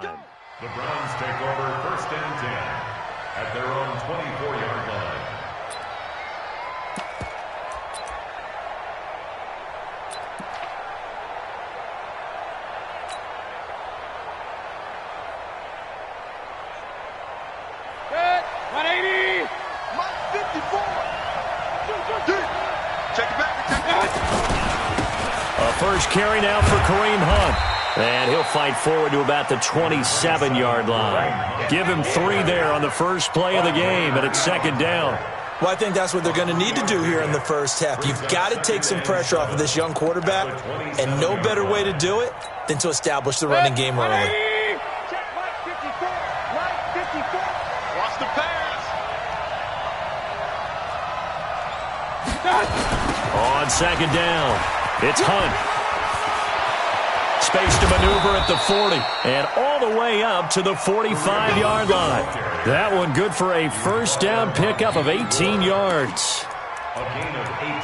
The Browns take over 1st and 10 at their own 24-yard line. Good. 180. 54. Check it back. A first carry now for Kareem Hunt. And he'll fight forward to about the 27-yard line. Give him 3 there on the first play of the game, and it's 2nd down. Well, I think that's what they're going to need to do here in the first half. You've got to take some pressure off of this young quarterback, and no better way to do it than to establish the running game early. Check Mike 54. Mike 54. Watch the pass. On 2nd down, it's Hunt. Space to maneuver at the 40 and all the way up to the 45-yard line. That one good for a first down pickup of 18 yards.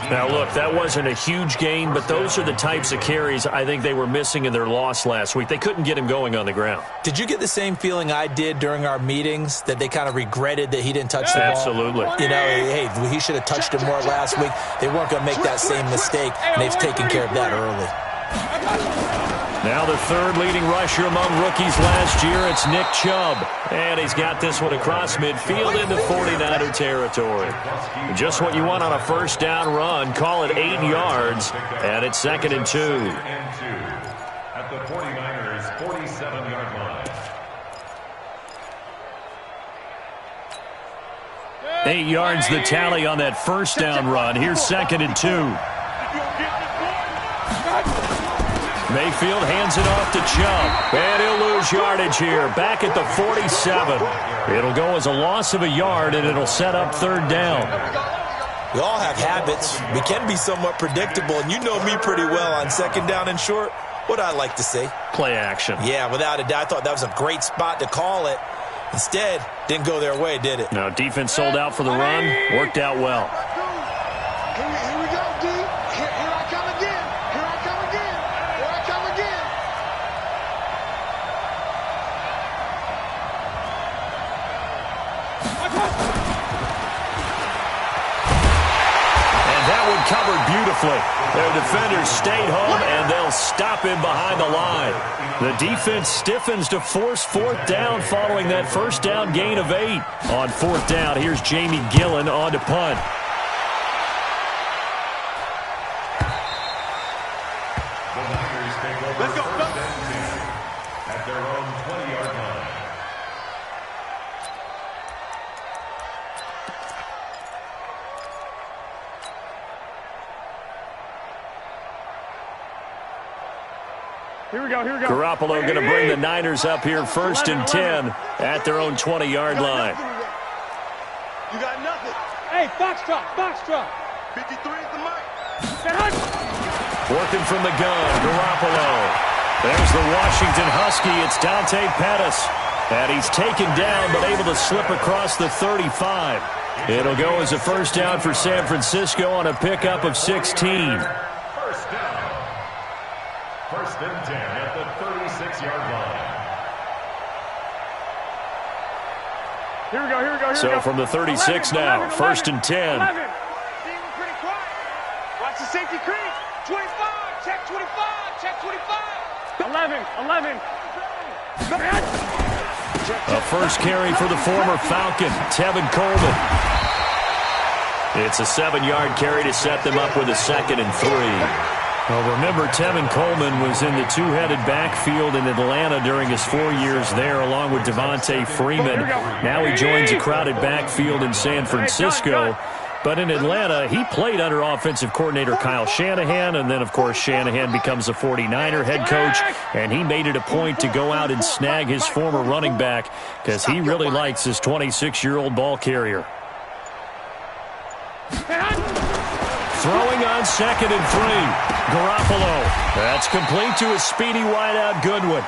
Now, look, that wasn't a huge gain, but those are the types of carries I think they were missing in their loss last week. They couldn't get him going on the ground. Did you get the same feeling I did during our meetings, that they kind of regretted that he didn't touch the ball? Absolutely. You know, hey, he should have touched it more last week. They weren't going to make that same mistake, and they've taken care of that early. Now the 3rd leading rusher among rookies last year, it's Nick Chubb. And he's got this one across midfield into 49er territory. Just what you want on a first down run. Call it 8 yards, and it's 2nd and 2. At the 49ers' 47-yard line. 8 yards the tally on that first down run. Here's 2nd and 2. Mayfield hands it off to Chubb, and he'll lose yardage here, back at the 47. It'll go as a loss of a yard, and it'll set up 3rd down. We all have habits. We can be somewhat predictable, and you know me pretty well on 2nd down and short. What I like to say? Play action. Yeah, without a doubt. I thought that was a great spot to call it. Instead, didn't go their way, did it? No, defense sold out for the run. Worked out well. Here we go, D. Here I come again. Here I come again. Here I come again. And that one covered beautifully. Their defenders stayed home, and they'll stop him behind the line. The defense stiffens to force 4th down following that first down gain of 8. On 4th down, here's Jamie Gillen on to punt. Let's go. At their own 20-yard line. Here we go. Garoppolo going to bring the Niners up here 1st and 10 at their own 20-yard line. You got nothing. Hey, box truck. 53 is the mic. Working from the gun, Garoppolo. There's the Washington Husky. It's Dante Pettis. And he's taken down but able to slip across the 35. It'll go as a first down for San Francisco on a pickup of 16. First down. 1st and 10 at the 36-yard line. Here we go. So from the 36 now, 1st and 10. 11. See, we're pretty quiet. Watch the safety creep. 25. Check 25. Check 25. 11. A first carry for the former Falcon, Tevin Coleman. It's a 7-yard carry to set them up with a 2nd and 3. Well, remember, Tevin Coleman was in the two-headed backfield in Atlanta during his 4 years there, along with Devontae Freeman. Now he joins a crowded backfield in San Francisco. But in Atlanta, he played under offensive coordinator Kyle Shanahan, and then, of course, Shanahan becomes a 49er head coach, and he made it a point to go out and snag his former running back because he really likes his 26-year-old ball carrier. Throwing on 2nd and 3. Garoppolo. That's complete to a speedy wideout Goodwin.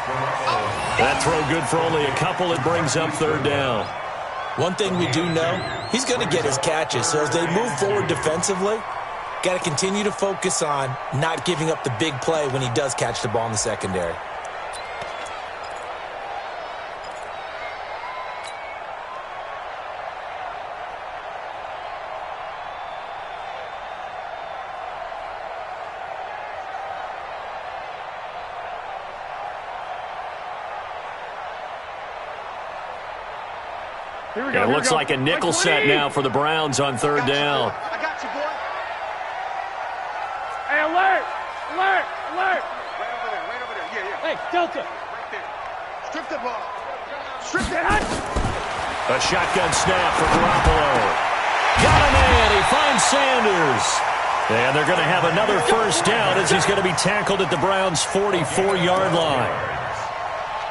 That throw good for only a couple. It brings up 3rd down. One thing we do know, he's going to get his catches. So as they move forward defensively, got to continue to focus on not giving up the big play when he does catch the ball in the secondary. It looks like a nickel set now for the Browns on third down. I got you, boy. Hey, alert! Alert! Alert! Right over there, right over there. Yeah, yeah. Hey, Delta. Right there. Strip the ball. Strip the hut. A shotgun snap for Garoppolo. Got a man. He finds Sanders. And they're going to have another first down as he's going to be tackled at the Browns' 44-yard line.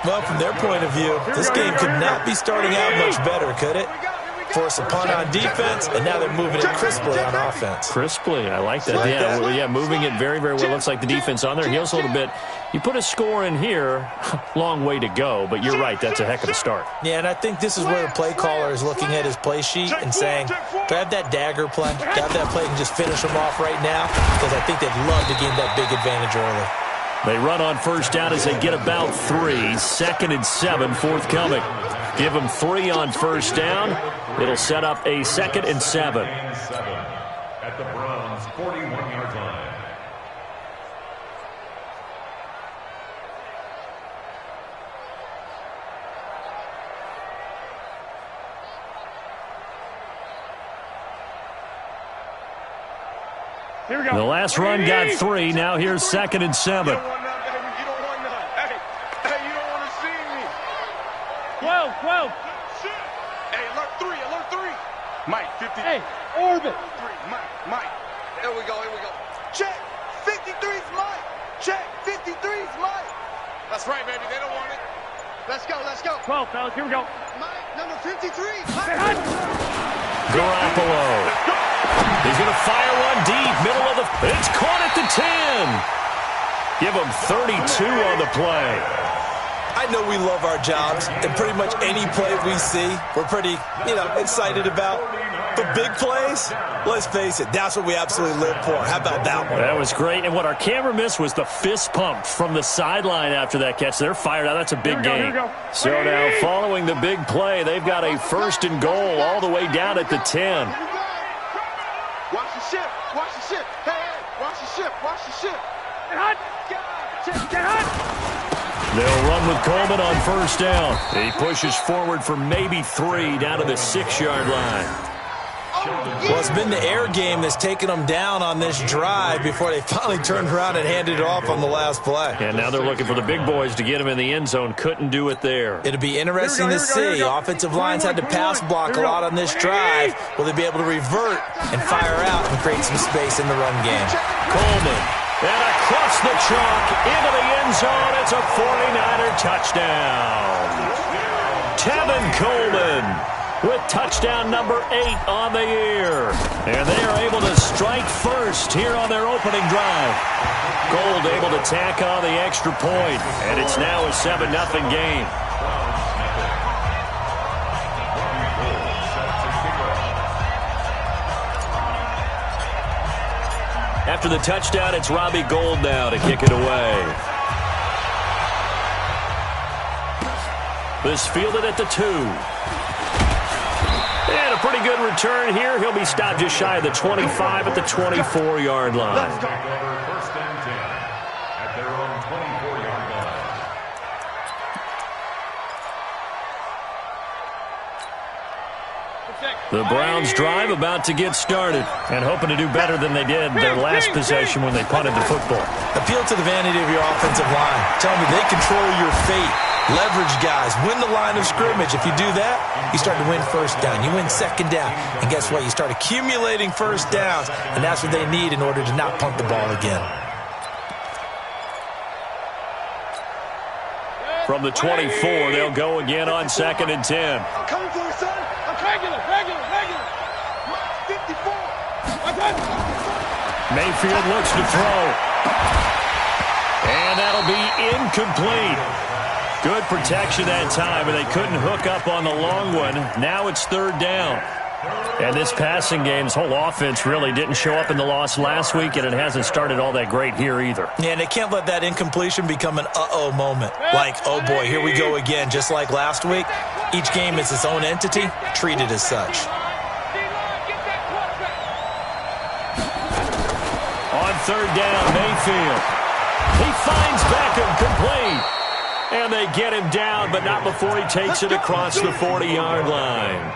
Well, from their point of view, this game could not be starting out much better, could it? Force a punt on defense, and now they're moving it crisply on offense. Crisply, I like that. Yeah, moving it very, very well. Looks like the defense on their heels a little bit. You put a score in here, long way to go, but you're right, that's a heck of a start. Yeah, and I think this is where the play caller is looking at his play sheet and saying, do I have that dagger play? Do I have that play and just finish them off right now? Because I think they'd love to gain that big advantage early. They run on first down as they get about 3. 2nd and 7 forthcoming. Give them 3 on first down. It'll set up a 2nd and 7. At the Browns' 41-yard line. Here we go. The last run got 3. Now here's 2nd and 7. You don't want none, baby. You don't want none. Hey, you don't want to see me. 12. Hey, alert 3. Mike, 50. Hey, orbit. 3, Mike. Here we go. Check. 53's Mike. Check. 53's Mike. That's right, baby. They don't want it. Let's go. 12, fellas. Here we go. Mike, number 53. Mike. Garoppolo. He's going to fire one deep, middle of the... It's caught at the 10. Give him 32 on the play. I know we love our jobs, and pretty much any play we see, we're pretty, excited about. But big plays, let's face it, that's what we absolutely live for. How about that one? That was great, and what our camera missed was the fist pump from the sideline after that catch. They're fired out. That's a big game. So now, following the big play, they've got a 1st and goal all the way down at the 10. Watch the ship. Hey, watch the ship. Get hot. Get hot. They'll run with Coleman on first down. He pushes forward for maybe 3 down to the 6-yard line. Well, it's been the air game that's taken them down on this drive before they finally turned around and handed it off on the last play. And now they're looking for the big boys to get him in the end zone. Couldn't do it there. It'll be interesting to see. Offensive lines had to pass block a lot on this drive. Will they be able to revert and fire out and create some space in the run game? Coleman. And across the chalk into the end zone. It's a 49er touchdown. Tevin Coleman with touchdown number 8 on the year. And they are able to strike first here on their opening drive. Gold able to tack on the extra point. And it's now a 7-0 game. After the touchdown, it's Robbie Gould now to kick it away. This fielded at the 2. And a pretty good return here. He'll be stopped just shy of the 25 at the 24-yard line. Let's take over 1st and 10 at their own 24-yard line. The Browns drive about to get started and hoping to do better than they did their last possession when they punted the football. Appeal to the vanity of your offensive line. Tell me they control your fate. Leverage guys. Win the line of scrimmage. If you do that, you start to win first down. You win 2nd down. And guess what? You start accumulating first downs. And that's what they need in order to not punt the ball again. From the 24, they'll go again on 2nd and 10. I'm coming for you, son. I'm regular. 54. Mayfield looks to throw. And that'll be incomplete. Good protection that time, and they couldn't hook up on the long one. Now it's 3rd down. And this passing game's whole offense really didn't show up in the loss last week, and it hasn't started all that great here either. Yeah, and they can't let that incompletion become an uh-oh moment. Like, oh boy, here we go again, just like last week. Each game is its own entity, treated as such. On 3rd down, Mayfield. He finds Beckham complete. And they get him down, but not before he takes it across the 40-yard line.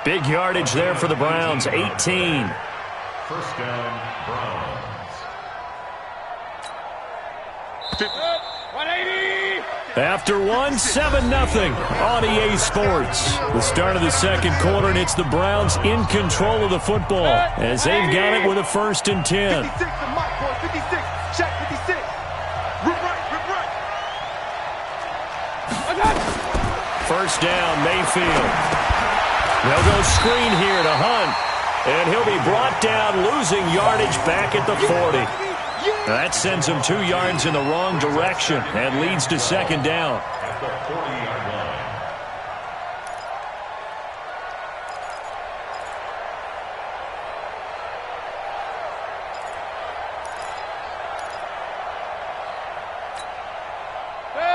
Big yardage there for the Browns, 18. First down, Browns. 180. After one, 7-0 on EA Sports. The start of the second quarter, and it's the Browns in control of the football as they've got it with a 1st and 10. 56 to Mike, boy. 56. Shaq, 56. Rip right, rip right. First down, Mayfield. They'll go screen here to Hunt, and he'll be brought down, losing yardage back at the 40. That sends him 2 yards in the wrong direction and leads to 2nd down. At the 40-yard line.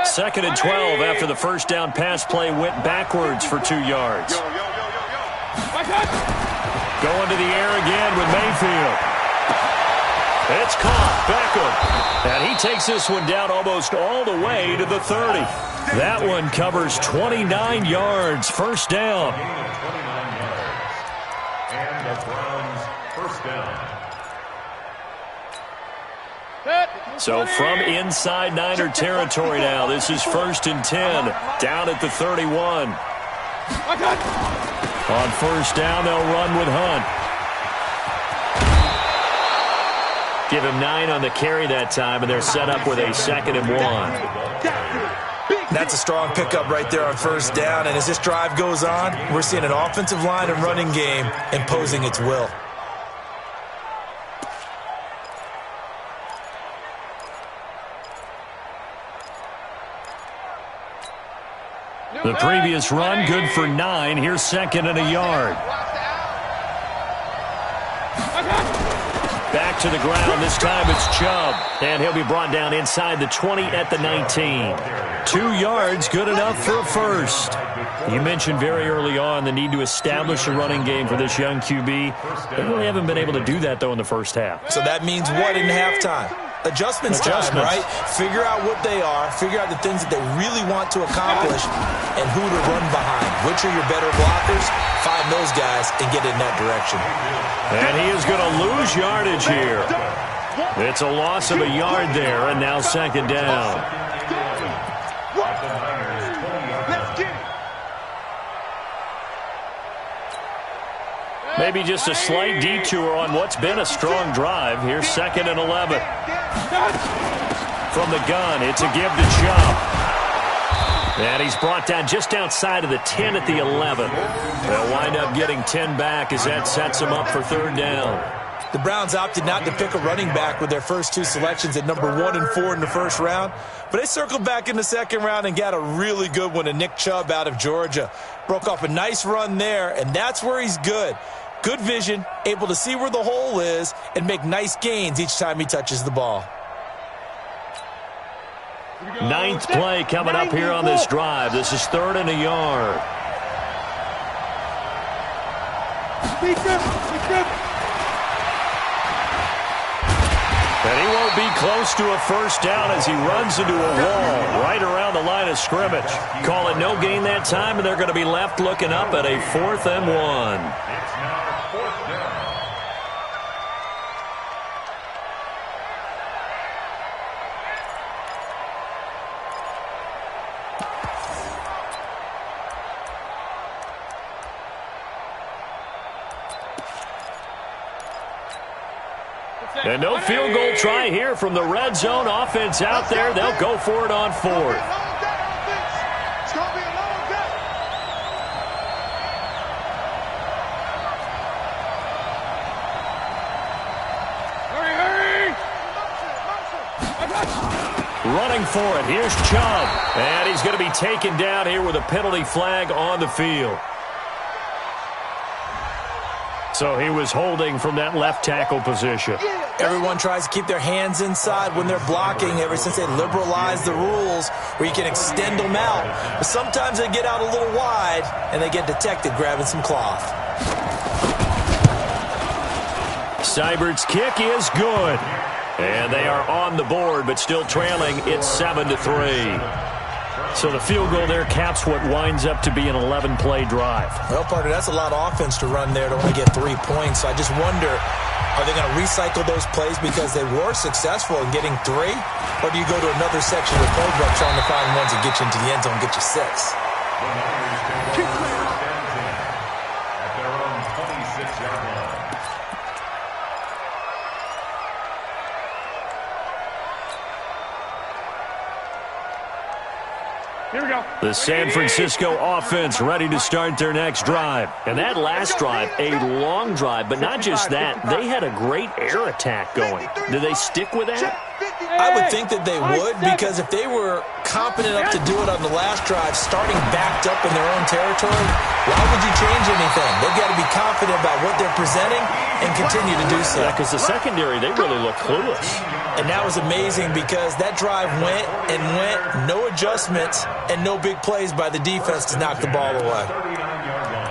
Second and 12 after the first down pass play went backwards for 2 yards. Going to the air again with Mayfield. It's caught. Beckham. And he takes this one down almost all the way to the 30. That one covers 29 yards. First down. Gain of 29 yards. And the Browns first down. So from inside Niner territory now, this is 1st and 10, down at the 31. On first down, they'll run with Hunt. Give him 9 on the carry that time, and they're set up with a 2nd and 1. That's a strong pickup right there on first down, and as this drive goes on, we're seeing an offensive line and running game imposing its will. The previous run, good for 9. Here's 2nd and a yard. Back to the ground. This time it's Chubb. And he'll be brought down inside the 20 at the 19. 2 yards, good enough for a first. You mentioned very early on the need to establish a running game for this young QB. They really haven't been able to do that, though, in the first half. So that means what in halftime? Adjustments time, right? Figure out what they are, figure out the things that they really want to accomplish, and who to run behind. Which are your better blockers? Find those guys and get in that direction. And he is going to lose yardage here. It's a loss of a yard there, and now 2nd down. Maybe just a slight detour on what's been a strong drive. Here's 2nd and 11. From the gun, it's a give to Chubb. And he's brought down just outside of the 10 at the 11. They'll wind up getting 10 back as that sets him up for 3rd down. The Browns opted not to pick a running back with their first 2 selections at number 1 and 4 in the first round. But they circled back in the 2nd round and got a really good one to Nick Chubb out of Georgia. Broke off a nice run there, and that's where he's good. Good vision, able to see where the hole is, and make nice gains each time he touches the ball. 9th play coming up here on this drive. This is 3rd and a yard. And he won't be close to a first down as he runs into a wall right around the line of scrimmage. Call it no gain that time, and they're going to be left looking up at a 4th and 1. It's now 4th down. And no field goal try here from the red zone. Offense out there. They'll go for it on 4th. Running for it. Here's Chubb. And he's going to be taken down here with a penalty flag on the field. So he was holding from that left tackle position. Everyone tries to keep their hands inside when they're blocking ever since they liberalized the rules where you can extend them out. But sometimes they get out a little wide and they get detected grabbing some cloth. Seibert's kick is good. And they are on the board but still trailing. It's 7-3. So the field goal there caps what winds up to be an 11-play drive. Well, partner, that's a lot of offense to run there to only get 3 points. So I just wonder, are they going to recycle those plays because they were successful in getting 3? Or do you go to another section of the playbook trying to find ones that get you into the end zone and get you 6? The Niners take over first and 10 at their own 26-yard line. Here we go. The San Francisco offense ready to start their next drive. And that last drive, a long drive, but not just that. They had a great air attack going. Do they stick with that? I would think that they would, because if they were competent enough to do it on the last drive, starting backed up in their own territory, why would you change anything? They've got to be confident about what they're presenting and continue to do so. Yeah, because the secondary, they really look clueless. And that was amazing because that drive went and went, no adjustments and no big plays by the defense to knock the ball away. 39-yard line.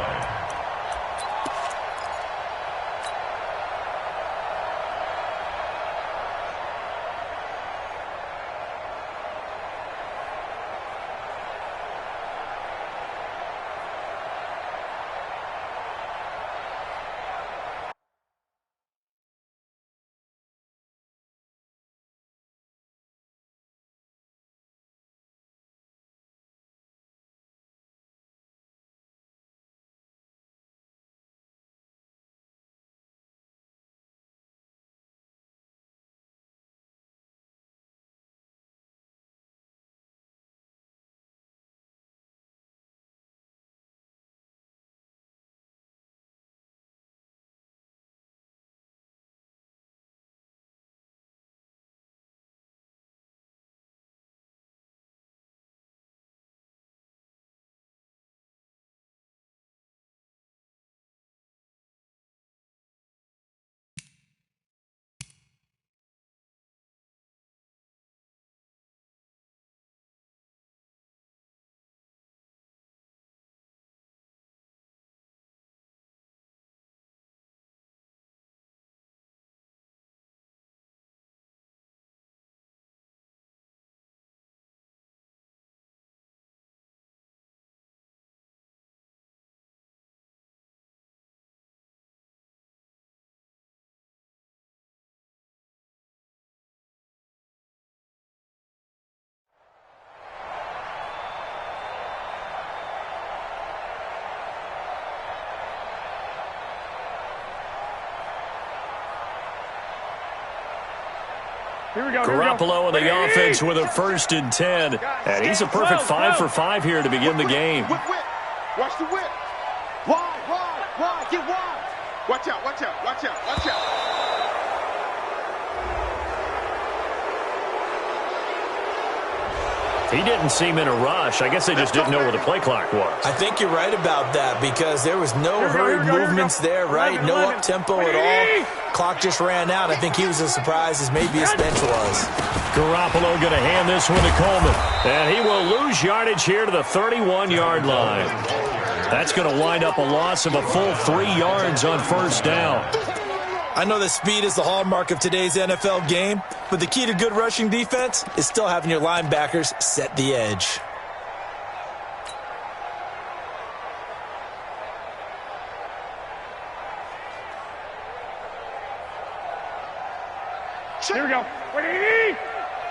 Here we go. Garoppolo in the offense with a 1st and 10. And he's a perfect 5 for 5 here to begin the game. Watch the whip. Wide. Get wide. Watch out. He didn't seem in a rush. I guess they just didn't know where the play clock was. I think you're right about that because there was no hurried movements there, right? No up-tempo at all. Clock just ran out. I think he was as surprised as maybe his bench was. Garoppolo going to hand this one to Coleman. And he will lose yardage here to the 31-yard line. That's going to wind up a loss of a full 3 yards on 1st down. I know that speed is the hallmark of today's NFL game, but the key to good rushing defense is still having your linebackers set the edge. Check. Here we go.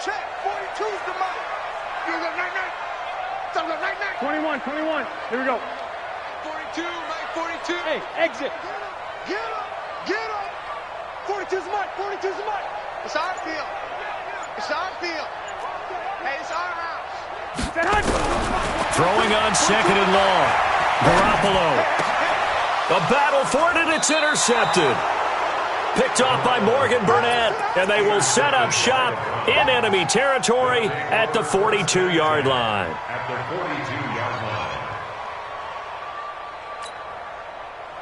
Check. 42's the mark. You got night. 21. Here we go. 42, Mike 42. Hey, exit. Get up. 42's the mark. It's our field. Hey, it's our house. Throwing on 2nd and long. Garoppolo. A battle for it, and it's intercepted. Picked off by Morgan Burnett, and they will set up shop in enemy territory at the 42-yard line. At the 42-yard line.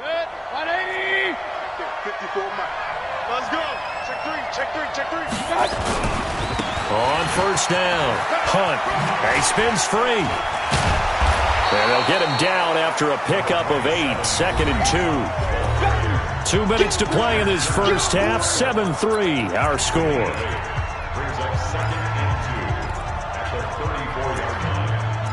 Good. 180. 54 Mike. Let's go. Check three. On 1st down, Hunt. He spins free. And they'll get him down after a pickup of 8, 2nd and 2. 2 minutes to play in this first half, 7-3, our score. Brings up 2nd and 2 at the 34-yard line.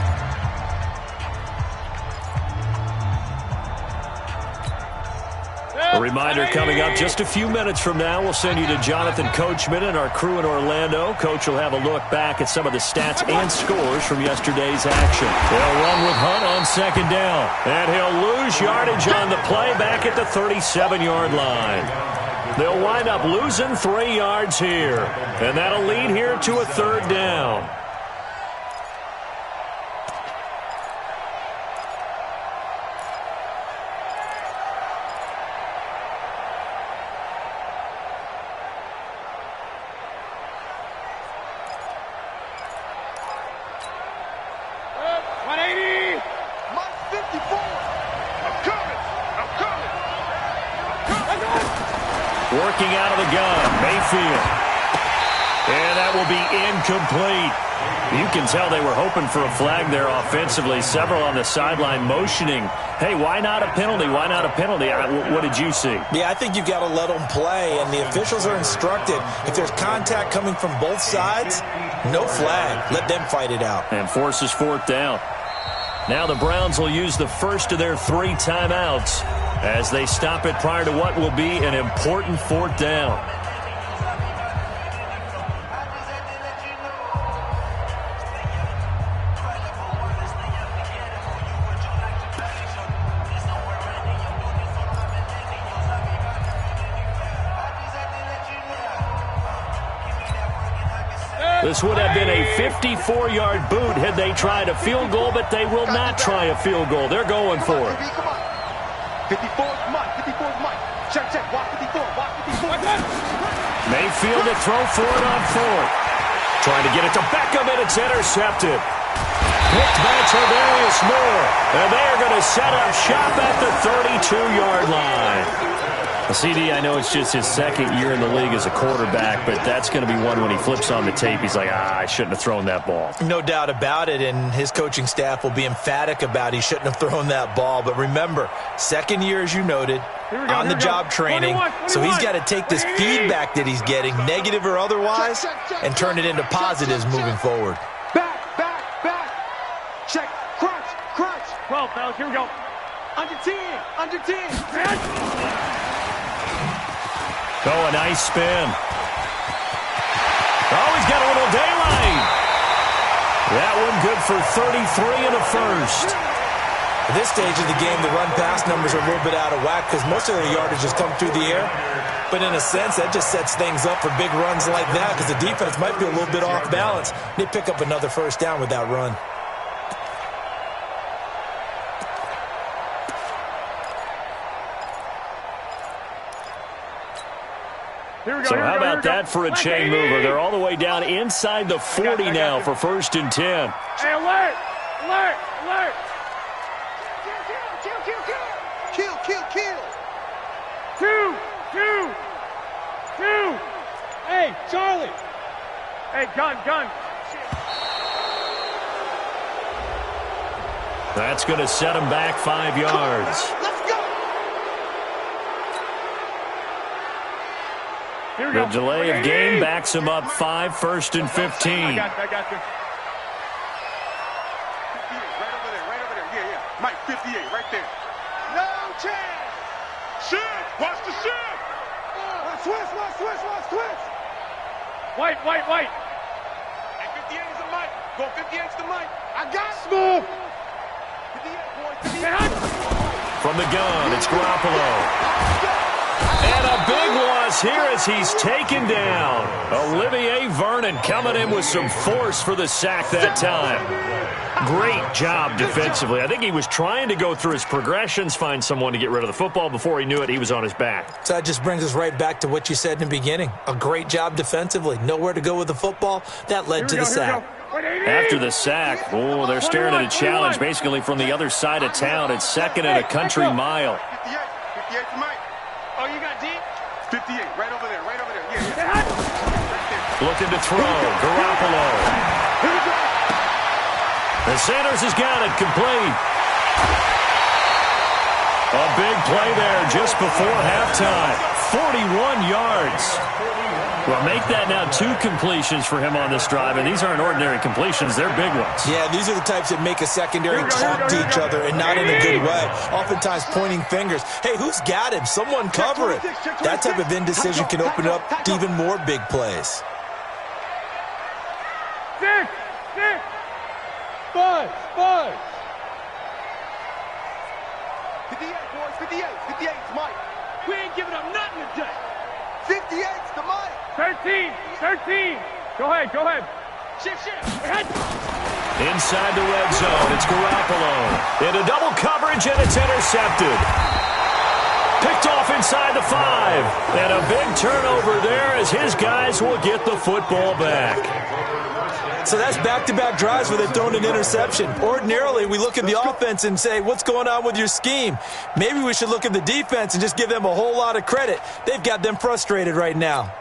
Reminder coming up just a few minutes from now. We'll send you to Jonathan Coachman and our crew in Orlando. Coach will have a look back at some of the stats and scores from yesterday's action. They'll run with Hunt on second down. And he'll lose yardage on the play back at the 37-yard line. They'll wind up losing 3 yards here. And that'll lead here to a third down. Working out of the gun, Mayfield. And that will be incomplete. You can tell they were hoping for a flag there offensively. Several on the sideline motioning, hey, why not a penalty? Why not a penalty? What did you see? Yeah, I think you've got to let them play, and the officials are instructed. If there's contact coming from both sides, no flag. Let them fight it out. And forces fourth down. Now the Browns will use the first of their 3 timeouts as they stop it prior to what will be an important fourth down. This would have been a 54-yard boot had they tried a field goal, but they will not try a field goal. They're going for it. 54's Mike. 54's Mike. Check. Walk 54. Walk 54. Mayfield to throw for it on fourth. Trying to get it to Beckham, and it's intercepted. Picked by Tavarius Moore. And they are going to set up shop at the 32-yard line. CD, I know it's just his second year in the league as a quarterback, but that's going to be one when he flips on the tape. He's like, I shouldn't have thrown that ball. No doubt about it, and his coaching staff will be emphatic about he shouldn't have thrown that ball. But remember, second year, as you noted, on the job training, 21. So he's got to take this feedback that he's getting, negative or otherwise, and turn it into positives moving forward. Back. Check. Crunch. 12, fellas, here we go. Under 10. Oh, a nice spin. Oh, he's got a little daylight. That one good for 33 and a first. At this stage of the game, the run-pass numbers are a little bit out of whack because most of their yardage has come through the air. But in a sense, that just sets things up for big runs like that because the defense might be a little bit off balance. They pick up another first down with that run. So how about that for a chain mover? They're all the way down inside the 40 now for 1st and 10. Hey, alert! Kill. 2. Hey, Charlie. Hey, gun. That's going to set him back 5 yards. Let's go. The delay of game backs him up 5, 1st and 15. I got you. 58, right over there. Yeah. Mike, 58, right there. No chance. Shift. Watch the shift. Watch twist. White. And 58 is the Mike. Go 58 to Mike. I got it. Smooth. 58, boy. From the gun, it's Garoppolo. And a big loss here as he's taken down. Olivier Vernon coming in with some force for the sack that time. Great job defensively. I think he was trying to go through his progressions, find someone to get rid of the football. Before he knew it, he was on his back. So that just brings us right back to what you said in the beginning. A great job defensively. Nowhere to go with the football. That led to the sack. After the sack, they're staring at a challenge basically from the other side of town. It's 2nd and a country mile. 58 for Mike. Oh, you got deep? 58, right over there. Yeah. Looking to throw, Garoppolo. And Sanders has got it complete. A big play there just before halftime. 41 yards. Well, make that now 2 completions for him on this drive, and these aren't ordinary completions. They're big ones. Yeah, these are the types that make a secondary talk to each other and not in a good way. Oftentimes pointing fingers. Hey, who's got him? Someone cover it. That type of indecision can open up to even more big plays. 6, 5. 58, boys, 58. 58's Mike. We ain't giving up nothing today. 58's the Mike. 13. Go ahead. Shift. Inside the red zone, it's Garoppolo. Into double coverage, and it's intercepted. Picked off inside the 5. And a big turnover there as his guys will get the football back. So that's back-to-back drives where they've thrown an interception. Ordinarily, we look at the offense and say, what's going on with your scheme? Maybe we should look at the defense and just give them a whole lot of credit. They've got them frustrated right now.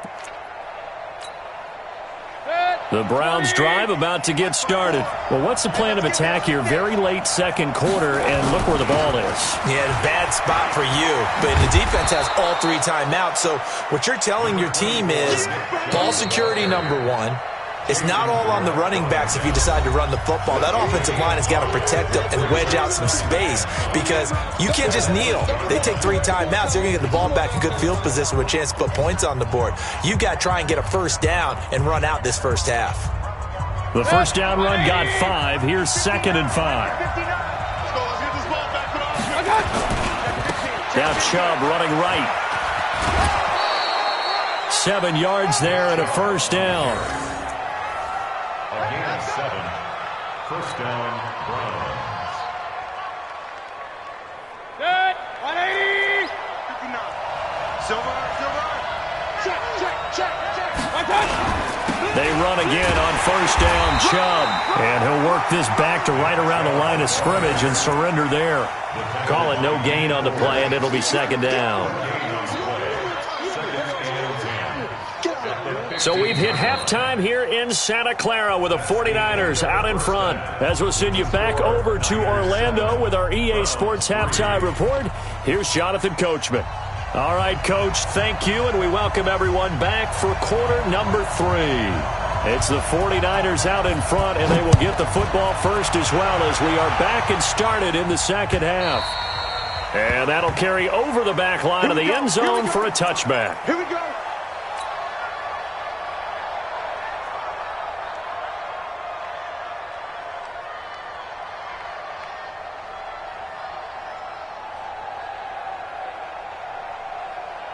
The Browns drive about to get started. Well, what's the plan of attack here? Very late second quarter, and look where the ball is. Yeah, bad spot for you. But the defense has all 3 timeouts. So what you're telling your team is ball security number 1. It's not all on the running backs if you decide to run the football. That offensive line has got to protect them and wedge out some space because you can't just kneel. They take 3 timeouts. They're going to get the ball back in good field position with a chance to put points on the board. You've got to try and get a first down and run out this first half. The first down run got 5. Here's 2nd and 5. Now Chubb running right. 7 yards there and a first down. A gain of 7. First down, Browns. Good. 180. 59. Silver. Check. They run again on first down, Chubb. And he'll work this back to right around the line of scrimmage and surrender there. Call it no gain on the play, and it'll be 2nd down. So we've hit halftime here in Santa Clara with the 49ers out in front. As we'll send you back over to Orlando with our EA Sports Halftime Report, here's Jonathan Coachman. All right, Coach, thank you, and we welcome everyone back for quarter number 3. It's the 49ers out in front, and they will get the football first as well as we are back and started in the second half. And that'll carry over the back line of the end zone for a touchback. Here we go.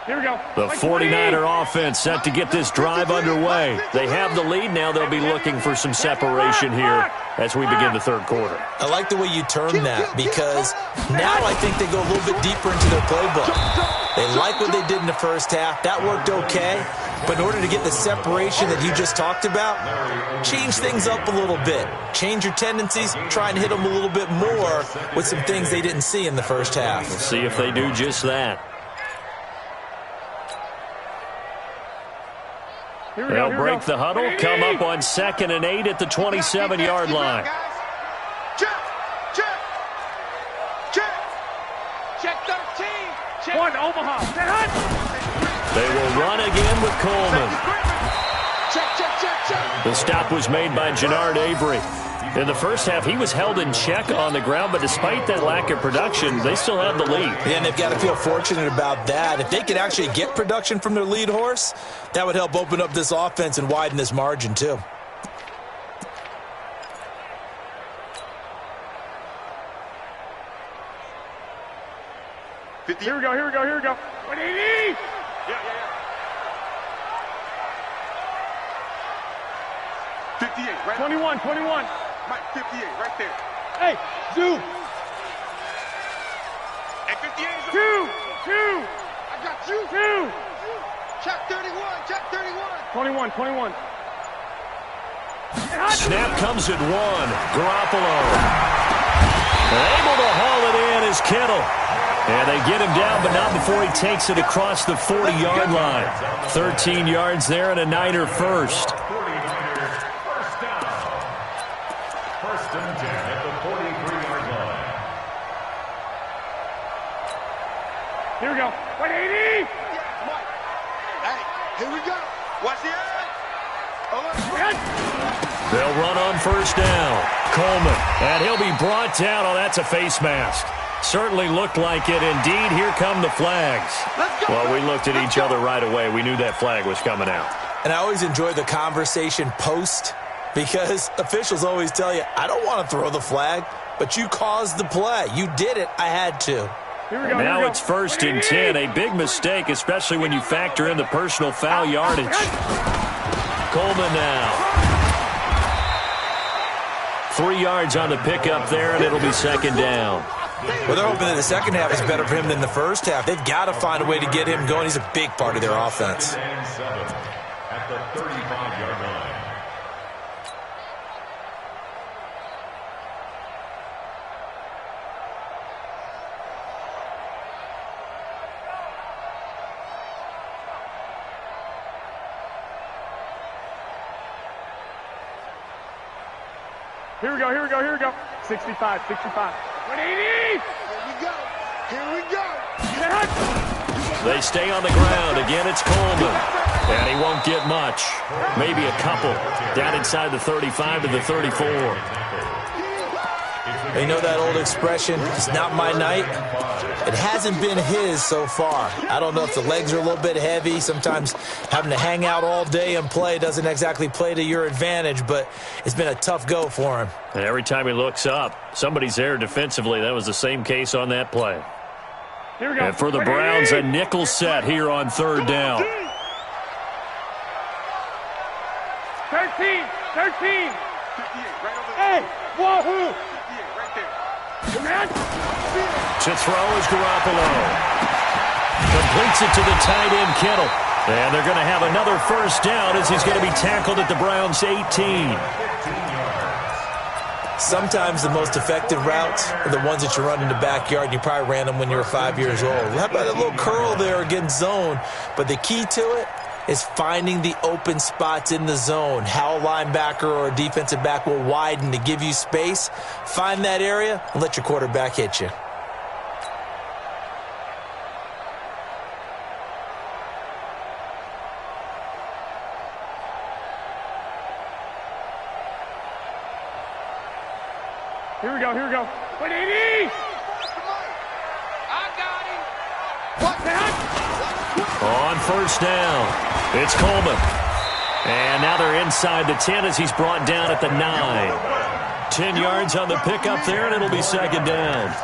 Here we go. The 49er offense set to get this drive underway. They have the lead. Now they'll be looking for some separation here as we begin the third quarter. I like the way you term that because now I think they go a little bit deeper into their playbook. They like what they did in the first half. That worked okay. But in order to get the separation that you just talked about, change things up a little bit. Change your tendencies. Try and hit them a little bit more with some things they didn't see in the first half. We'll see if they do just that. They'll break the huddle, come up on 2nd and 8 at the 27-yard line. Check 13. Check 1, Omaha. They will run again with Coleman. The stop was made by Jannard Avery. In the first half, he was held in check on the ground, but despite that lack of production, they still have the lead. Yeah, and they've got to feel fortunate about that. If they could actually get production from their lead horse, that would help open up this offense and widen this margin, too. Here we go. 180. Yeah. 58, right? 21. Mike, 58, right there. Hey, zoom. Hey, 58 is Two. I got you. 2. Check 31. 21. Snap comes at 1. Garoppolo. Able to haul it in is Kittle. And they get him down, but not before he takes it across the 40-yard line. 13 yards there and a Niner first. 49ers first down. First and 10 at the 43-yard line. Here we go. 180. Mike. Hey, here we go. Watch the They'll run on first down. Coleman, and he'll be brought down. Oh, that's a face mask. Certainly looked like it. Indeed, here come the flags. Well, we looked at each other right away. We knew that flag was coming out. And I always enjoy the conversation post because officials always tell you, I don't want to throw the flag, but you caused the play. You did it. I had to. Now it's 1st and 10. A big mistake, especially when you factor in the personal foul yardage. Coleman now. 3 yards on the pickup there, and it'll be 2nd down. Well, they're hoping that the second half is better for him than the first half. They've got to find a way to get him going. He's a big part of their offense. At the 35-yard line. Here we go, here we go, here we go. 65, 65. 180! Here we go. They stay on the ground. Again, it's Coleman. And he won't get much. Maybe a couple. Down inside the 35 to the 34. You know that old expression, it's not my night? It hasn't been his so far. I don't know if the legs are a little bit heavy. Sometimes having to hang out all day and play doesn't exactly play to your advantage, but it's been a tough go for him. And every time he looks up, somebody's there defensively. That was the same case on that play. Here we go. And for the Browns, a nickel set here on 3rd down. 13, 13. 58, right over there. Hey, wahoo! 58, right there. Come on. To throw is Garoppolo. Completes it to the tight end, Kittle. And they're going to have another 1st down as he's going to be tackled at the Browns' 18. Sometimes the most effective routes are the ones that you run in the backyard. You probably ran them when you were 5 years old. How about a little curl there against zone? But the key to it is finding the open spots in the zone. How a linebacker or a defensive back will widen to give you space. Find that area and let your quarterback hit you. Here we go, here we go. 180! I got him. What the heck? On 1st down, it's Coleman. And now they're inside the 10 as he's brought down at the 9. 10 yards on the pickup there, and it'll be 2nd down.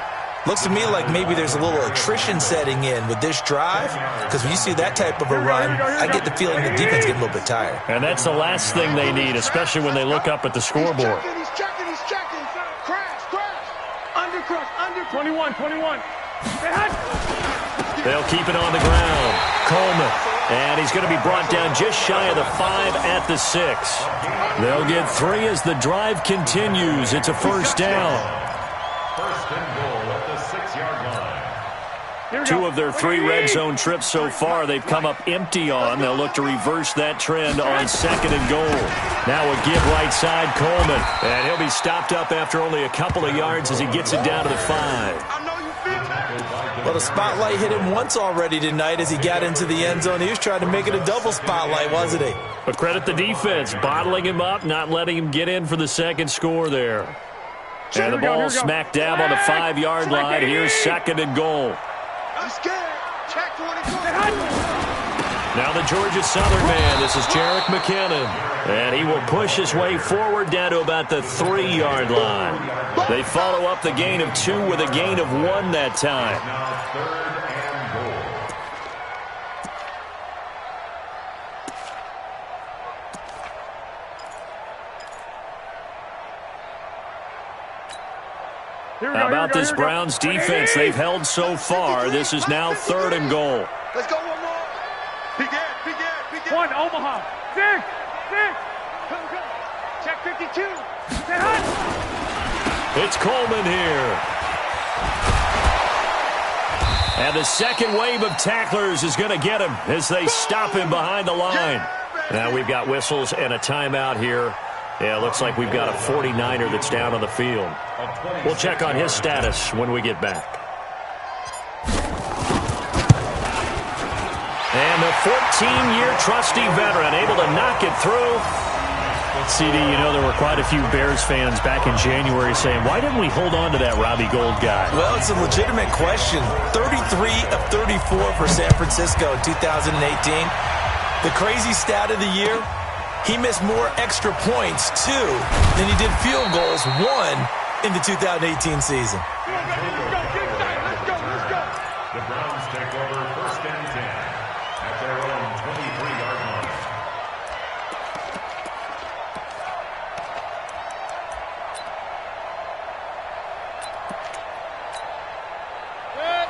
Looks to me like maybe there's a little attrition setting in with this drive, because when you see that type of a run, I get the feeling the defense getting a little bit tired. And that's the last thing they need, especially when they look up at the scoreboard. He's checking. Crash. Under. 21, 21. They'll keep it on the ground. Coleman. And he's going to be brought down just shy of the 5 at the 6. They'll get 3 as the drive continues. It's a 1st down. 1st and goal at the 6-yard line. 2 of their 3 red zone trips so far they've come up empty on. They'll look to reverse that trend on 2nd and goal. Now a give right side, Coleman. And he'll be stopped up after only a couple of yards as he gets it down to the 5. I know you feel it. Well, the spotlight hit him once already tonight as he got into the end zone. He was trying to make it a double spotlight, wasn't he? But credit the defense, bottling him up, not letting him get in for the 2nd score there. And the ball smack dab on the 5-yard line. Here's 2nd and goal. I'm scared. Check 22. Now the Georgia Southern man, this is Jerick McKinnon. And he will push his way forward down to about the 3-yard line. They follow up the gain of 2 with a gain of 1 that time. Now 3rd and goal. How about this Browns defense they've held so far? This is now 3rd and goal. Let's go one more. Begin. 1, Omaha. 6. Come. Check 52. It's Coleman here. And the second wave of tacklers is going to get him as they stop him behind the line. Now we've got whistles and a timeout here. Yeah, it looks like we've got a 49er that's down on the field. We'll check on his status when we get back. And the 14-year trusty veteran able to knock it through. CD, you know there were quite a few Bears fans back in January saying, why didn't we hold on to that Robbie Gould guy? Well, it's a legitimate question. 33 of 34 for San Francisco in 2018. The crazy stat of the year, he missed more extra points, 2, than he did field goals, 1, in the 2018 season. The Browns take over 1st and 10 at their own 23-yard line.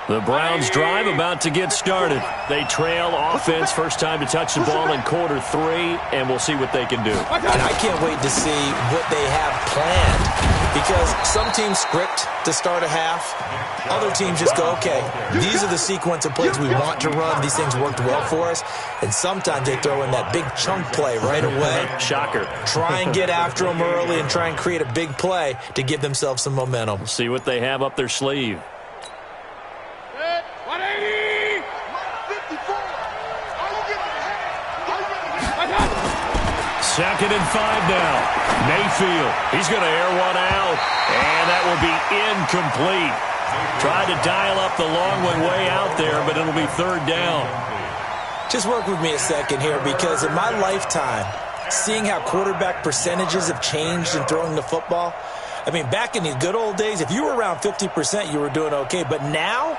The Browns drive about to get started. They trail offense, first time to touch the ball in quarter 3, and we'll see what they can do. And I can't wait to see what they have planned, because some teams script to start a half. Other teams just go, okay, these are the sequence of plays we want to run. These things worked well for us. And sometimes they throw in that big chunk play right away. Shocker. Try and get after them early and try and create a big play to give themselves some momentum. We'll see what they have up their sleeve. 180! 54! Second and 5 now. Mayfield, he's going to air one out, and that will be incomplete. Tried to dial up the long one way out there, but it'll be 3rd down. Just work with me a second here, because in my lifetime, seeing how quarterback percentages have changed in throwing the football, I mean, back in the good old days, if you were around 50%, you were doing okay. But now,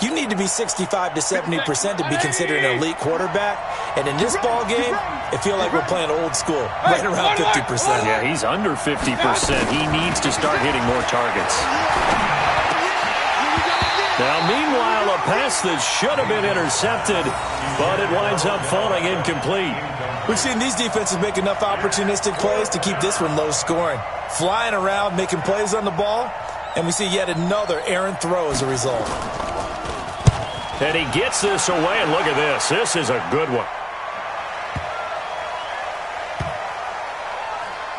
you need to be 65 to 70% to be considered an elite quarterback. And in this ball game, it feels like we're playing old school, right around 50%. Yeah, he's under 50%. He needs to start hitting more targets. Now, meanwhile, a pass that should have been intercepted, but it winds up falling incomplete. We've seen these defenses make enough opportunistic plays to keep this one low scoring. Flying around, making plays on the ball, and we see yet another errant throw as a result. And he gets this away, and look at this. This is a good one.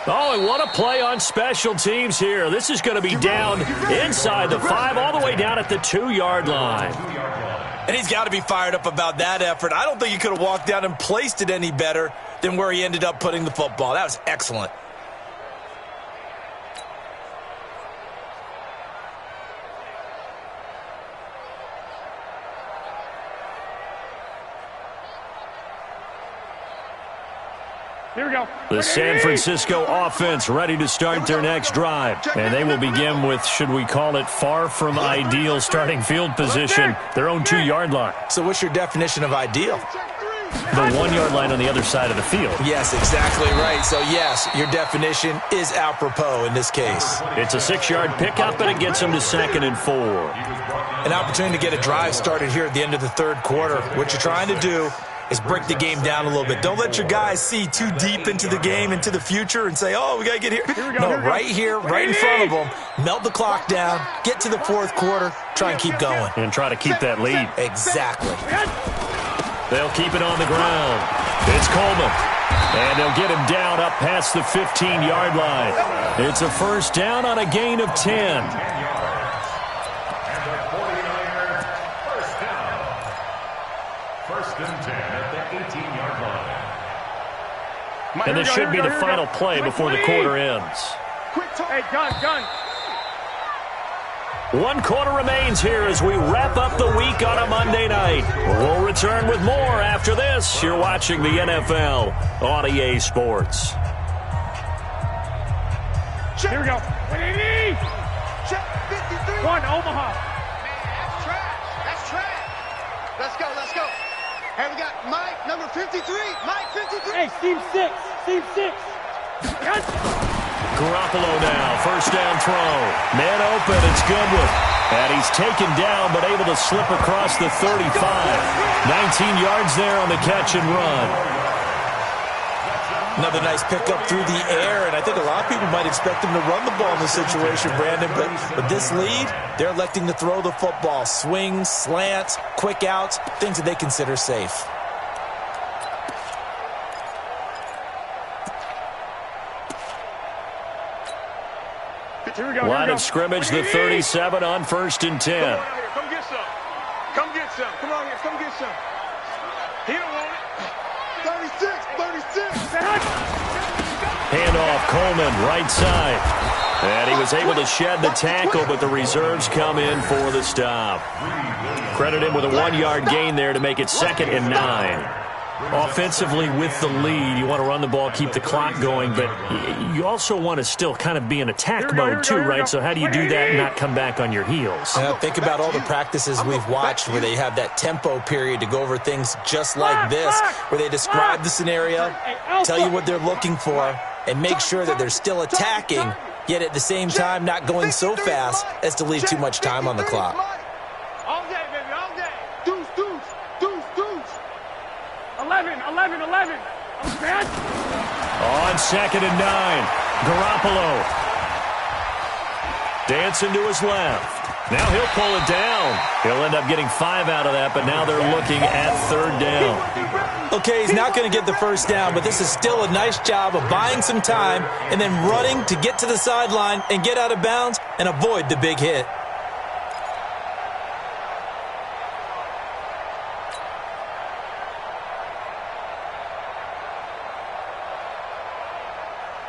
Oh, and what a play on special teams here. This is going to be down inside the 5, all the way down at the 2-yard line. And he's got to be fired up about that effort. I don't think he could have walked down and placed it any better than where he ended up putting the football. That was excellent. Here we go. The San Francisco offense ready to start their next drive. And they will begin with, should we call it, far from ideal starting field position, their own 2-yard line. So what's your definition of ideal? The 1-yard line on the other side of the field. Yes, exactly right. So, yes, your definition is apropos in this case. It's a 6-yard pickup, and it gets them to 2nd and 4. An opportunity to get a drive started here at the end of the 3rd quarter. What you're trying to do is break the game down a little bit. Don't let your guys see too deep into the game, into the future, and say, oh, we got to get here. No, right here, right in front of them, melt the clock down, get to the 4th quarter, try and keep going. And try to keep that lead. Exactly. They'll keep it on the ground. It's Coleman. And they'll get him down up past the 15-yard line. It's a 1st down on a gain of 10. And this should be the final play before the quarter ends. Hey, gun. 1 quarter remains here as we wrap up the week on a Monday night. We'll return with more after this. You're watching the NFL on EA Sports. Here we go. 180. Check 53. 1, Omaha. That's trash. Let's go. Hey, we got Mike, number 53. Mike, 53. Hey, Team 6. Garoppolo now, 1st down throw. Man open, it's Goodwin. And he's taken down, but able to slip across the 35. 19 yards there on the catch and run. Another nice pickup through the air, and I think a lot of people might expect him to run the ball in this situation, Brandon, but with this lead, they're electing to throw the football. Swings, slants, quick outs, things that they consider safe. Line of scrimmage, the 37 on 1st and 10. Come get some. Come on here. Come get some. He don't want it. 36. Handoff, Coleman, right side. And he was able to shed the tackle, but the reserves come in for the stop. Credit him with a 1-yard gain there to make it 2nd and 9. Offensively with the lead, you want to run the ball, keep the clock going, but you also want to still kind of be in attack mode too, right? So how do you do that and not come back on your heels? Think about all the practices we've watched where they have that tempo period to go over things just like this, where they describe the scenario, tell you what they're looking for, and make sure that they're still attacking, yet at the same time not going so fast as to leave too much time on the clock. All day, baby, all day. Deuce. 11. On 2nd and 9, Garoppolo. Dancing to his left. Now he'll pull it down. He'll end up getting 5 out of that, but now they're looking at 3rd down. Okay, he's not going to get the first down, but this is still a nice job of buying some time and then running to get to the sideline and get out of bounds and avoid the big hit.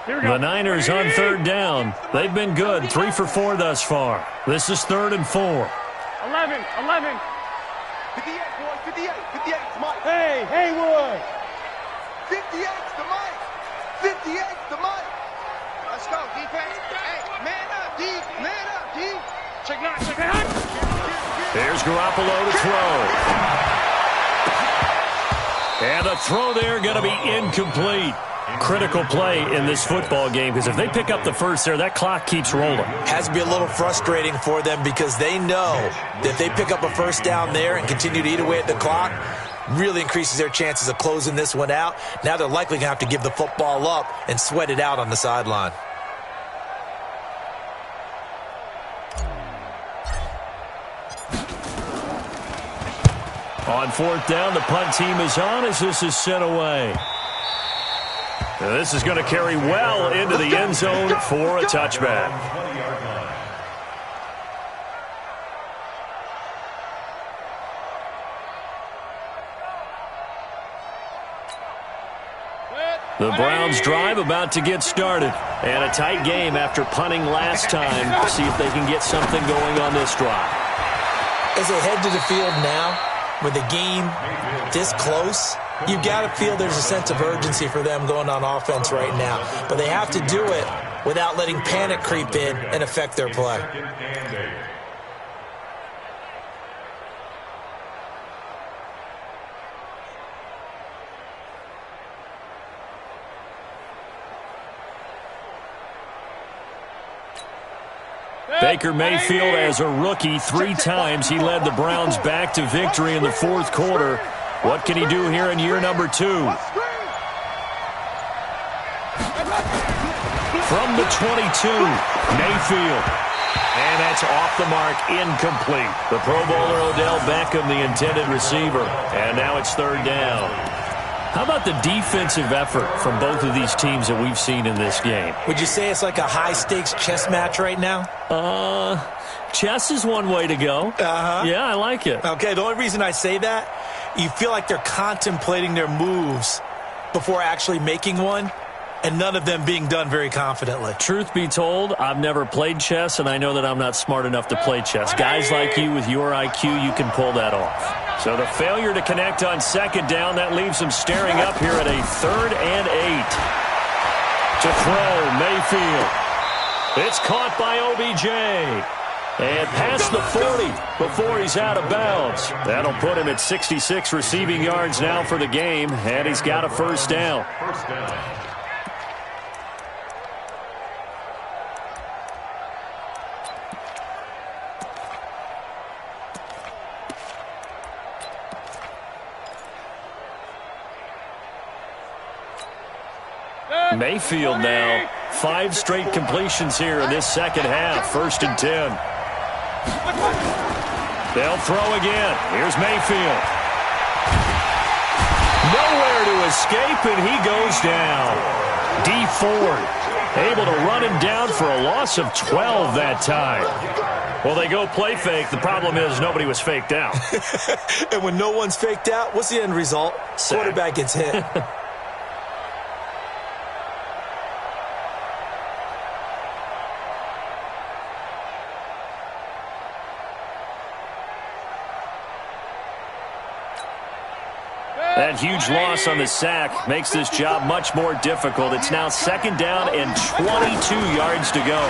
The Niners on 3rd down. They've been good, 3 for 4 thus far. This is 3rd and 4. 11. 58, boy, 58 to Mike. Hey, Haywood. 58 to Mike. 58 to Mike. Let's go, defense. Hey, man up, D. Man up, D. Check nine. Here's Garoppolo to throw. And the throw there going to be incomplete. Critical play in this football game, because if they pick up the first there, that clock keeps rolling. Has to be a little frustrating for them because they know that if they pick up a first down there and continue to eat away at the clock, really increases their chances of closing this one out. Now they're likely going to have to give the football up and sweat it out on the sideline. On 4th down, the punt team is on as this is sent away. Now this is going to carry well into the end zone for a touchback. The Browns drive about to get started. And a tight game after punting last time. See if they can get something going on this drive. As they head to the field now, with the game this close, you've got to feel there's a sense of urgency for them going on offense right now. But they have to do it without letting panic creep in and affect their play. Baker Mayfield, as a rookie, 3 times he led the Browns back to victory in the 4th quarter. What can he do here in year number 2? From the 22, Mayfield. And that's off the mark, incomplete. The Pro Bowler Odell Beckham, the intended receiver. And now it's 3rd down. How about the defensive effort from both of these teams that we've seen in this game? Would you say it's like a high-stakes chess match right now? Chess is one way to go. Yeah, I like it. Okay, the only reason I say that, you feel like they're contemplating their moves before actually making one, and none of them being done very confidently. Truth be told, I've never played chess, and I know that I'm not smart enough to play chess. Guys like you with your IQ, you can pull that off. So the failure to connect on 2nd down, that leaves them staring up here at a 3rd and 8. To throw, Mayfield. It's caught by OBJ. And past the 40 before he's out of bounds. That'll put him at 66 receiving yards now for the game, and he's got a 1st down. Mayfield now, 5 straight completions here in this 2nd half. 1st and 10. They'll throw again. Here's Mayfield. Nowhere to escape, and he goes down. D Ford Able to run him down for a loss of 12 that time. Well, they go play fake. The problem is nobody was faked out. And when no one's faked out, what's the end result? Sack. Quarterback gets hit. That huge loss on the sack makes this job much more difficult. It's now 2nd down and 22 yards to go.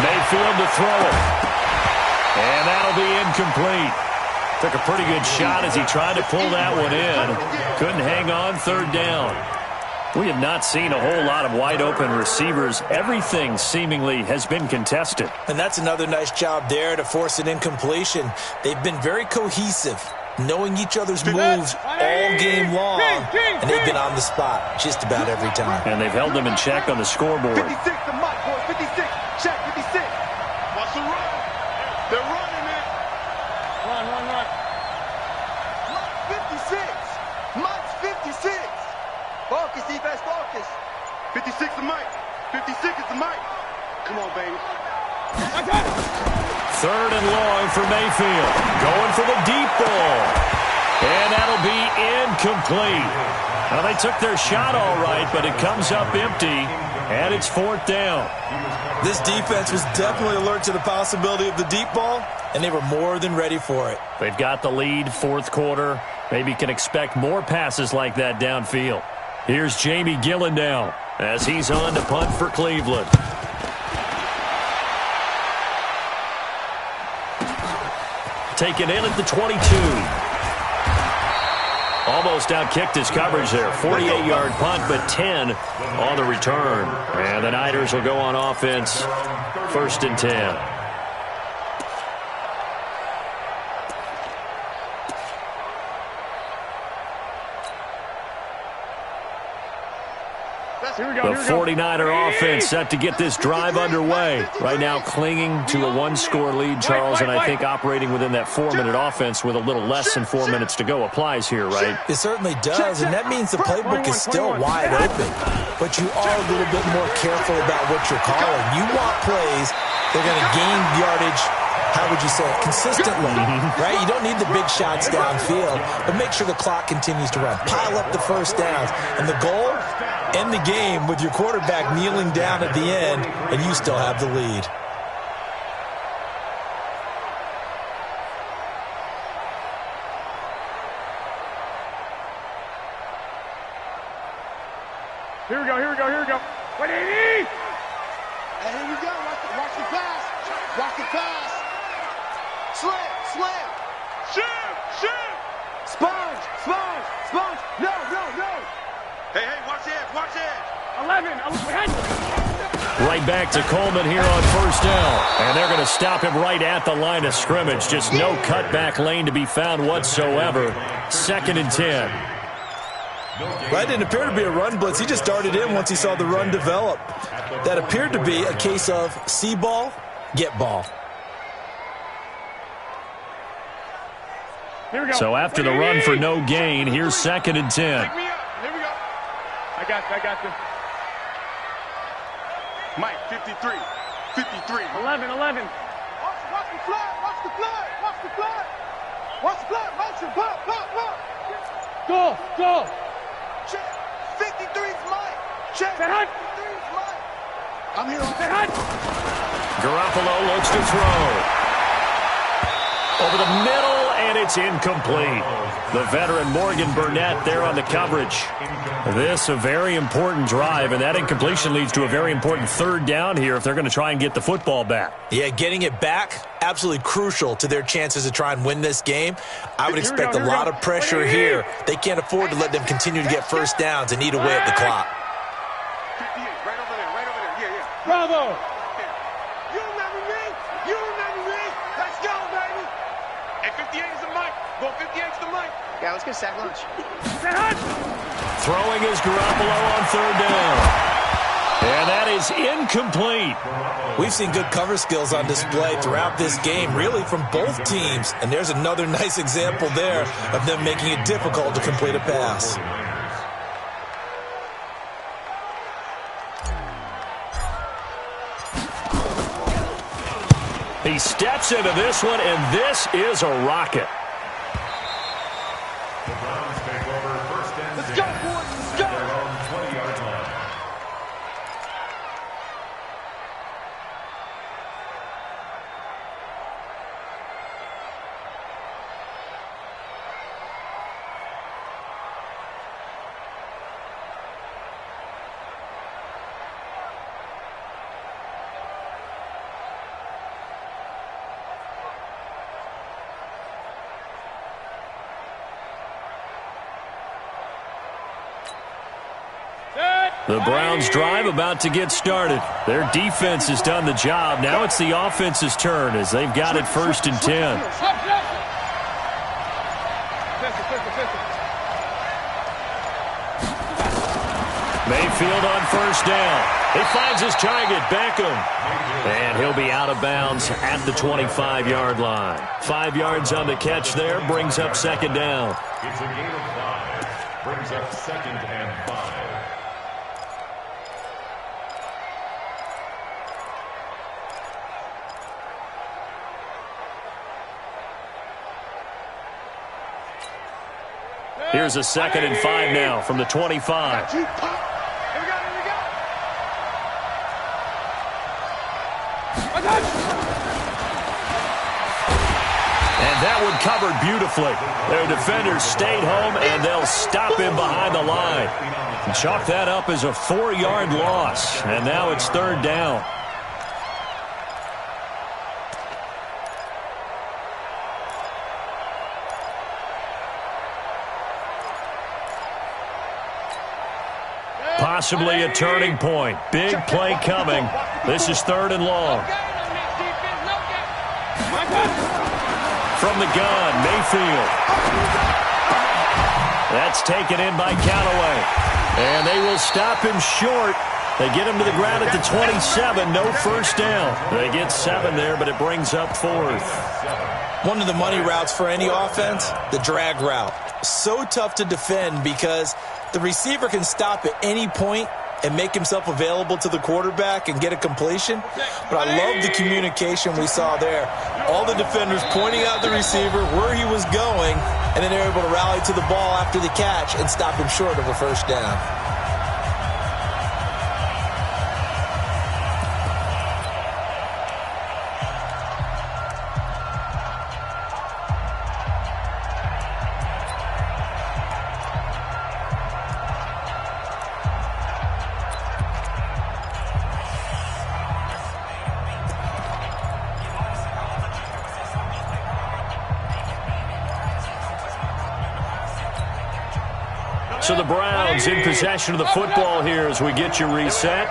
Mayfield to throw it. And that'll be incomplete. Took a pretty good shot as he tried to pull that one in. Couldn't hang on 3rd down. We have not seen a whole lot of wide-open receivers. Everything seemingly has been contested. And that's another nice job there to force an incompletion. They've been very cohesive, knowing each other's moves all game long, and they've been on the spot just about every time. And they've held them in check on the scoreboard. 56 to Mike, boys. 56. Check, 56. Watch the run. They're running, man. Run. Mike 56. Mike's 56. Focus, defense, focus. 56 to Mike. 56 is to Mike. Come on, baby. 3rd and long for Mayfield. Going for the deep ball. And that'll be incomplete. Well, they took their shot all right, but it comes up empty, and it's 4th down. This defense was definitely alert to the possibility of the deep ball, and they were more than ready for it. They've got the lead, 4th quarter. Maybe can expect more passes like that downfield. Here's Jamie Gillen now as he's on to punt for Cleveland. Taken in at the 22. Almost outkicked his coverage there. 48-yard punt, but 10 on the return. And the Niners will go on offense. 1st and 10. The 49er offense set to get this drive underway. Right now clinging to a 1-score lead, Charles, and I think operating within that 4-minute offense with a little less than 4 minutes to go applies here, right? It certainly does, and that means the playbook is still wide open. But you are a little bit more careful about what you're calling. You want plays that are going to gain yardage, how would you say it, consistently, right? You don't need the big shots downfield, but make sure the clock continues to run. Pile up the first downs. And the goal, end the game with your quarterback kneeling down at the end, and you still have the lead. Here we go. 180! Hey, here we go. Watch the pass. Watch the pass. Slam. Shoot. Sponge. No. Hey, watch edge. 11. Right back to Coleman here on 1st down. And they're going to stop him right at the line of scrimmage. Just no cutback lane to be found whatsoever. 2nd and 10. Well, that didn't appear to be a run blitz. He just darted in once he saw the run develop. That appeared to be a case of see ball, get ball. Here we go. So after the run for no gain, here's 2nd and 10. Pick me up. Here we go. I got you. Mike, 53. 11. Watch the flood. Motion. Pop. Go. Check. 53's Mike. Check. Set hunt. 53's Mike. I'm here. Set hunt. Garoppolo looks to throw. Over the middle, and it's incomplete. The veteran Morgan Burnett there on the coverage. This a very important drive, and that incompletion leads to a very important 3rd down here if they're going to try and get the football back. Yeah, getting it back, absolutely crucial to their chances to try and win this game. I would expect a lot of pressure here. They can't afford to let them continue to get first downs and eat away at the clock. 58, right over there. Yeah. Bravo. You remember me? Let's go, baby. Hey, 58 is the Mike. Go 58 is the Mike. Yeah, let's get sack lunch. Set hunt. Throwing is Garoppolo on 3rd down. And that is incomplete. We've seen good cover skills on display throughout this game, really from both teams. And there's another nice example there of them making it difficult to complete a pass. He steps into this one, and this is a rocket. The Browns take over first and 10. Let's go, boys. Let's go. Their own 20-yard line. The Browns drive about to get started. Their defense has done the job. Now it's the offense's turn as they've got it first and 10. Mayfield on first down. He finds his target, Beckham. And he'll be out of bounds at the 25-yard line. 5 yards on the catch there, brings up second down. It's a gain of 5. Brings up second and 5. Here's a second and 5 now from the 25. Here we go. And that one covered beautifully. Their defenders stayed home, and they'll stop him behind the line. And chalk that up as a 4-yard loss. And now it's third down. Possibly a turning point. Big play coming. This is third and long. From the gun, Mayfield. That's taken in by Callaway. And they will stop him short. They get him to the ground at the 27. No first down. They get 7 there, but it brings up fourth. One of the money routes for any offense, the drag route. So tough to defend because the receiver can stop at any point and make himself available to the quarterback and get a completion. But I love the communication we saw there. All the defenders pointing out the receiver, where he was going, and then they're able to rally to the ball after the catch and stop him short of a first down. So the Browns in possession of the football here as we get you reset.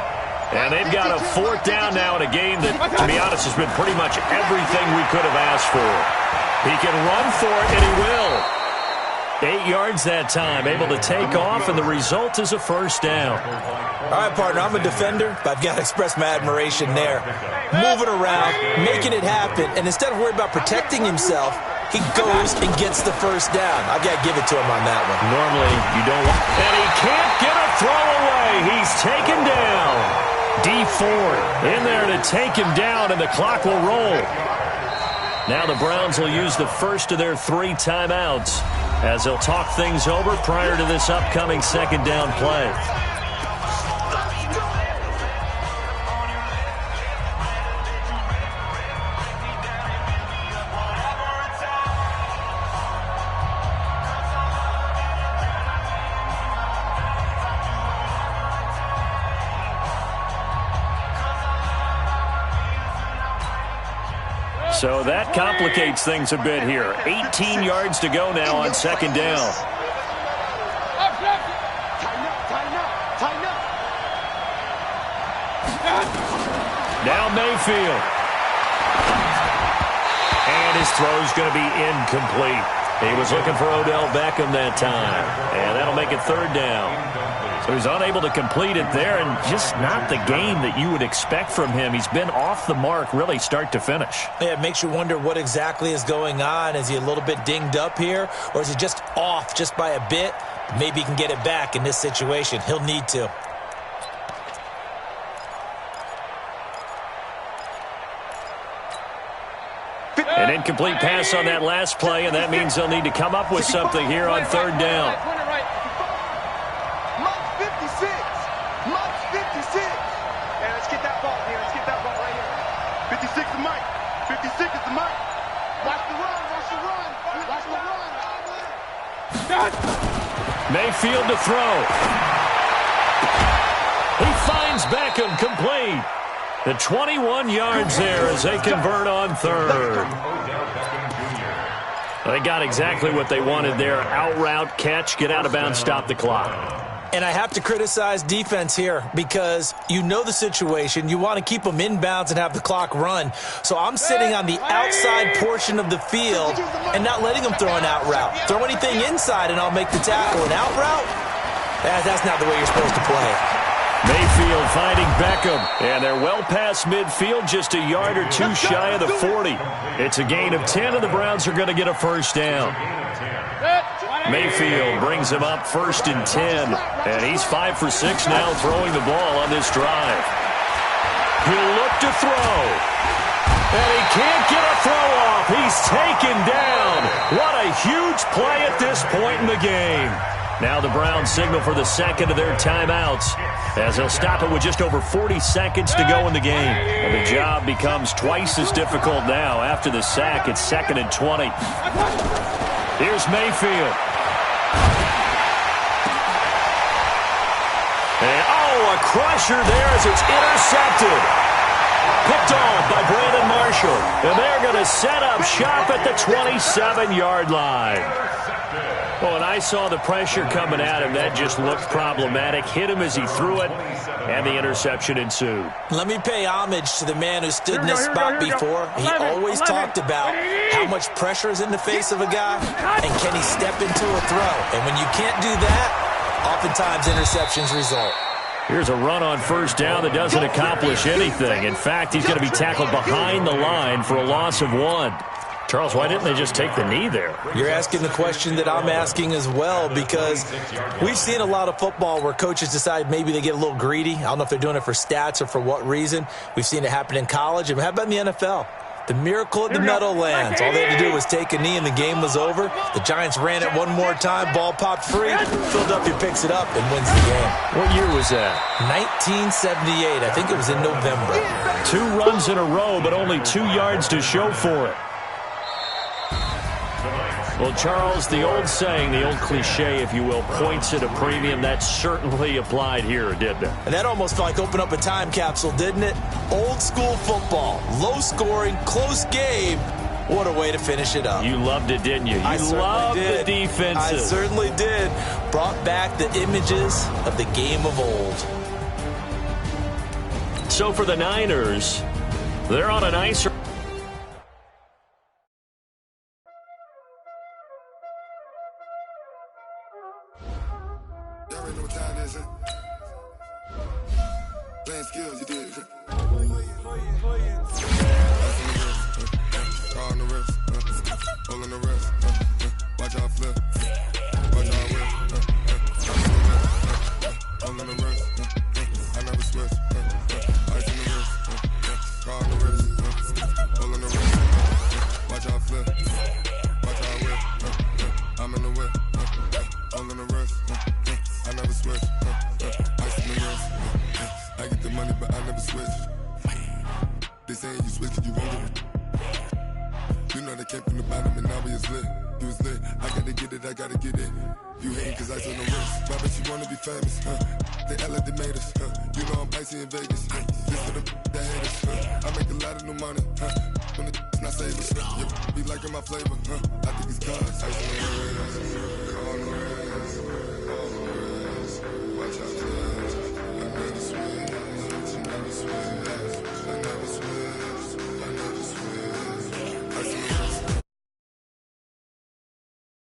And they've got a fourth down now in a game that, to be honest, has been pretty much everything we could have asked for. He can run for it, and he will. 8 yards that time, able to take off, and the result is a first down. All right, partner, I'm a defender, but I've got to express my admiration there. Moving around, making it happen, and instead of worrying about protecting himself, he goes and gets the first down. I've got to give it to him on that one. Normally, you don't want... And he can't get a throw away. He's taken down. D Ford in there to take him down, and the clock will roll. Now the Browns will use the first of their 3 timeouts as they'll talk things over prior to this upcoming second down play. So that complicates things a bit here. 18 yards to go now on second down. Now Mayfield. And his throw's going to be incomplete. He was looking for Odell Beckham that time. And that'll make it third down. So he's unable to complete it there, and just not the game that you would expect from him. He's been off the mark really start to finish. Yeah, it makes you wonder what exactly is going on. Is he a little bit dinged up here, or is he just off just by a bit? Maybe he can get it back in this situation. He'll need to. An incomplete pass on that last play, and that means they'll need to come up with something here on third down. Mike 56. Mike 56. Yeah, let's get that ball here. Let's get that ball right here. 56 is Mike. 56 is the Mike. Watch the run. Watch the run. Watch the run. Mayfield to throw. He finds Beckham complete. The 21 yards there as they convert on third. They got exactly what they wanted there. Out route, catch, get out of bounds, stop the clock. And I have to criticize defense here because you know the situation. You want to keep them inbounds and have the clock run. So I'm sitting on the outside portion of the field and not letting them throw an out route. Throw anything inside and I'll make the tackle. An out route? That's not the way you're supposed to play it. Mayfield finding Beckham, and they're well past midfield, just a yard or two shy of the 40. It's a gain of 10, and the Browns are going to get a first down. Mayfield brings him up 1st and 10, and he's 5 for 6 now throwing the ball on this drive. He'll look to throw, and he can't get a throw off. He's taken down. What a huge play at this point in the game. Now the Browns signal for the second of their timeouts as they'll stop it with just over 40 seconds to go in the game. And the job becomes twice as difficult now. After the sack, it's 2nd and 20. Here's Mayfield. And, a crusher there as it's intercepted. Picked off by Brandon Marshall. And they're going to set up shop at the 27-yard line. Well, and I saw the pressure coming at him. That just looked problematic. Hit him as he threw it, and the interception ensued. Let me pay homage to the man who stood in this spot before. He always talked about how much pressure is in the face of a guy, and can he step into a throw. And when you can't do that, oftentimes interceptions result. Here's a run on first down that doesn't accomplish anything. In fact, he's going to be tackled behind the line for a loss of 1. Charles, why didn't they just take the knee there? You're asking the question that I'm asking as well, because we've seen a lot of football where coaches decide maybe they get a little greedy. I don't know if they're doing it for stats or for what reason. We've seen it happen in college. And how about in the NFL? The miracle at the Meadowlands. All they had to do was take a knee and the game was over. The Giants ran it one more time. Ball popped free. Philadelphia picks it up and wins the game. What year was that? 1978. I think it was in November. 2 runs in a row, but only 2 yards to show for it. Well, Charles, the old saying, the old cliche, if you will, points at a premium. That certainly applied here, didn't it? And that almost felt like open up a time capsule, didn't it? Old school football, low scoring, close game. What a way to finish it up. You loved it, didn't you? You loved the defenses. I certainly did. Brought back the images of the game of old. So for the Niners, they're on a nice... Playing skills, you did. On the wrist, holding the wrist. Watch out flip, watch out whip. Holding the wrist, I never switch. Ice in the wrist, car on the wrist. Holding the wrist, watch out flip, watch out whip. I'm in the whip, holding the wrist. I never switch. Ice in the wrist. I get the money, but I never switch. They saying you switch, you won't get it. You know they came from the bottom and now we is lit. You was lit, I gotta get it, I gotta get it. You hating cause ice on the wrist. Why bet you wanna be famous, They act like they made us, You know I'm icy in Vegas, This for the that hate us, I make a lot of new money, When the not savers, be liking my flavor, I think it's cause ice on the wrist, car on the wrist.